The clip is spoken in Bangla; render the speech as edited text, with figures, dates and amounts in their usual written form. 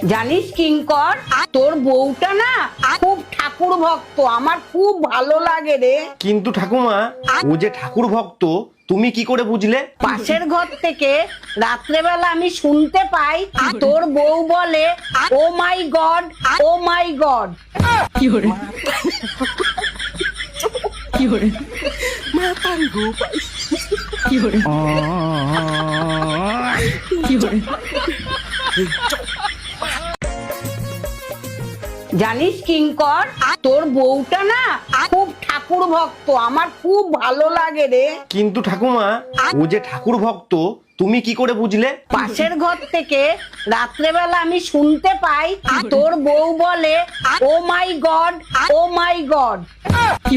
জানিস কিঙ্কর, তোর বউটা না খুব ঠাকুর ভক্ত, আমার খুব ভালো লাগে রে। কিন্তু ঠাকুমা, ও যে ঠাকুর ভক্ত তুমি কি করে বুঝলে? পাশের ঘর থেকে রাত্রেবেলা আমি শুনতে পাই তোর বউ বলে, ও মাই গড, ও মাই গড। জানিস কিঙ্কর, তোর বউটা না খুব ঠাকুর ভক্ত, আমার খুব ভালো লাগে রে। কিন্তু ঠাকুমা, ও যে ঠাকুর ভক্ত তুমি কি করে বুঝলে? পাশের ঘর থেকে রাত্রেবেলা আমি শুনতে পাই তোর বউ বলে, ও মাই গড, ও মাই গড। কি